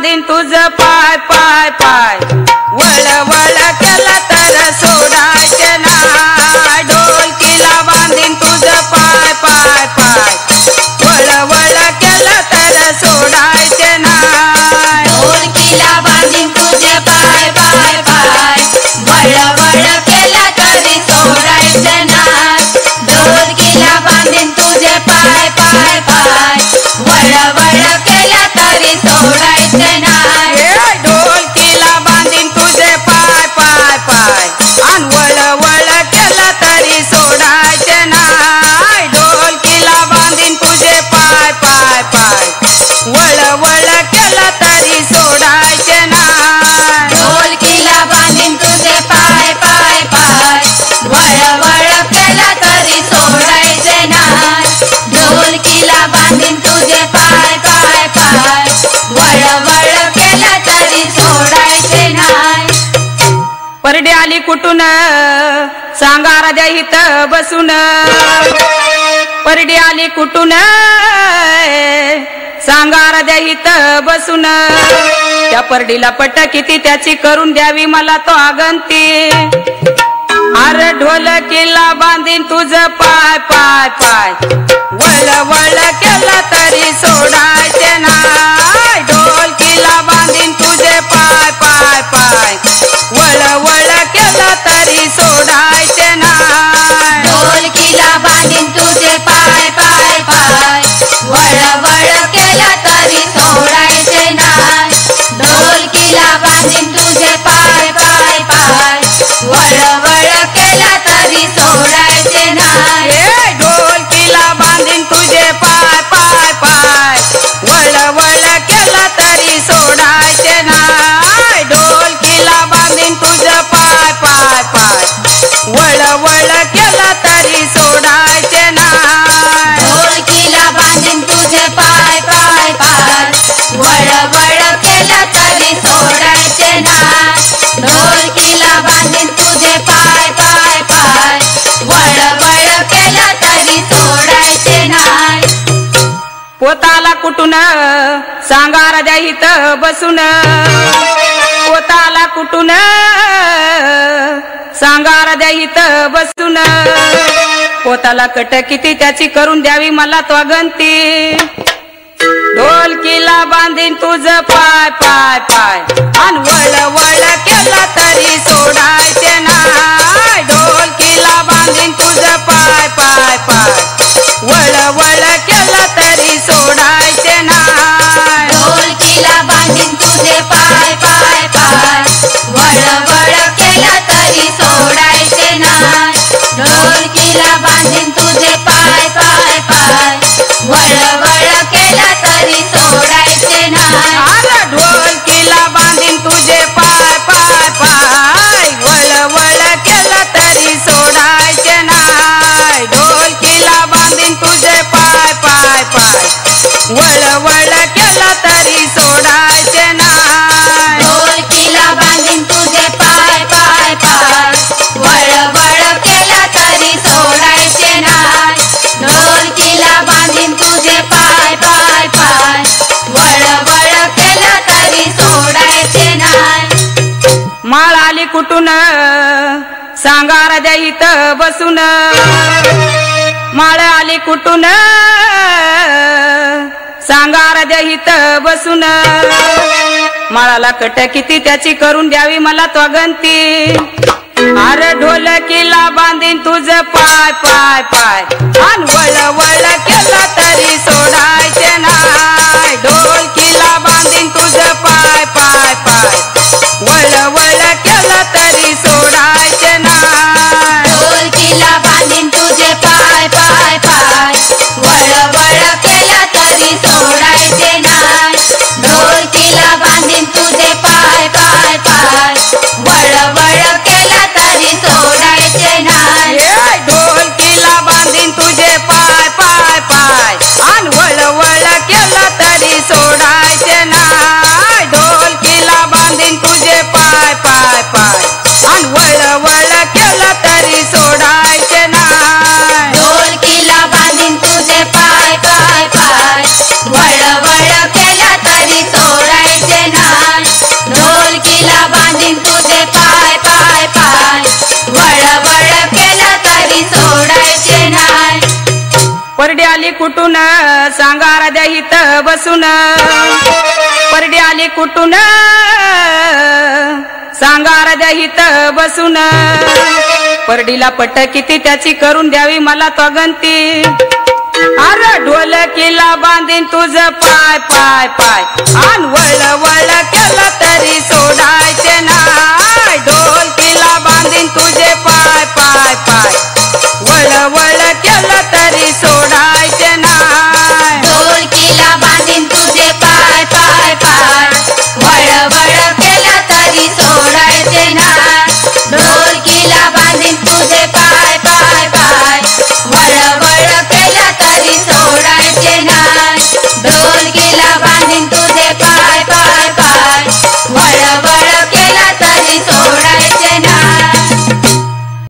बांधीन तुझं पाय पाय पाय वळ वळ केला तर सोडायचे नाही ढोलकीला बांधीन तुझं पाय पाय पाय वळ वळ केला तर सोडायचे नाही ढोलकीला बांधीन तुझे पाय पाय पाय वळ वळ केला तरी सोडायचे नाही ढोलकीला बांधीन तुझे पाय पाय पाय वळ वळ केला तरी सोडायचे नाही ढोलकीला बांधीन तुझे पाय पाय पाय आणि वळ वळ केला तरी सोडायचे नाही ढोलकीला बांधीन तुझे पाय पाय पाय वळ वळ केला तरी सोडायचे नाही ढोलकीला बांधीन तुझे पाय पाय पाय वळ वळ केला तरी सोडायचे नाही ढोलकीला बांधीन तुझे पाय पाय पाय वळ वळ केला तरी सोडायचे नाही परडी आली कुठून सांगा राजा इथं बसून परडी आली कुठून सांगा राजा इथं बसून त्या परडीला पट किती त्याची करून द्यावी मला तो आगंती अरे ढोलकीला बांधीन तुझं पाय पाय पाय वळ वळ केला तरी सोडायचे नाही ढोलकीला बांधीन तुझे पाय पाय पाय वळ वळ केला तरी सोडायचे नाही ढोलकीला बांधीन तुझे पाय पाय पाय वळ वळ केला तरी सोडायचे नाही ढोलकीला बांधीन तुझे पाय पाय पाय वळ वळ केला तरी सोडायचे नाही ढोलकीला बांधीन तुझे पाय पाय पाय वळ वळ केला तरी सोडायचे नाही ढोलकीला बांधीन तुझं पाय पाय पाय वळ वळ केला तरी सोडायचे नाही ढोलकीला बांधीन तुझे पाय पाय पाय वळ वळ केला तरी सोडायचे नाही ढोलकीला बांधीन तुझे पाय पाय पाय वळ वळ केला तरी सोडायचे नाही पोताला कुठून सांगा राजा इथं बसून पोताला कुठून सांगा राजा इथं बसून पोताला कट किती त्याची करून द्यावी मला तो गंती ढोलकीला बांधीन तुझं पाय पाय पाय आणि वळ वळ केला तरी सोडायचे नाही ढोलकीला बांधीन तुझं पाय पाय पाय वळ वळ केला तरी सोडायचे नाही ढोलकीला बांधीन तुझे पाय पाय पाय वळ वळ केला तरी सोडायचे नाही ढोलकीला बांधीन तुझे पाय पाय पाय वळ वळ केला तरी सोडायचे नाही अरे ढोलकीला बांधीन तुझे पाय पाय पाय वळ वळ केला तरी सोडायचे नाही ढोलकीला बांधीन तुझे पाय पाय पाय वळ वळ केला तरी सोडायचे नाही ढोलकीला बांधीन तुझे पाय पाय पाय वळ वळ केला तरी सोडायचे नाही ढोलकीला बांधीन तुझे पाय पाय पाय वळ वळ केला तरी सोडायचे नाही माळ आली कुठून सांगा राजा इथं बसून माळ आली कुठून सांगा राजा इथं बसून माळाला कट किती त्याची करून द्यावी मला तो गंती अरे ढोलकीला बांधीन तुझं पाय पाय पाय आणि वळ वळ केला तरी सोडायचे नाही ढोलकीला बांधीन तुझं पाय पाय पाय वळ वळ केला तरी सोडायचे नाही ढोलकीला बांधीन तुझे पाय पाय पाय वळ वळ केला तरी सोडायचे नाही ढोलकीला बांधीन तुझे पाय पाय पाय वळ वळ केला तरी सोडायचे नाही ढोलकीला बांधीन तुझे पाय पाय पाय आणि वळ वळ केला तरी कुठून सांगा राध्या हित बसून परडी आली कुठून सांगा राध्या हित बसून परडीला पट किती त्याची करून द्यावी मला तो गंती अरे ढोलकीला बांधीन तुझ पाय पाय पाय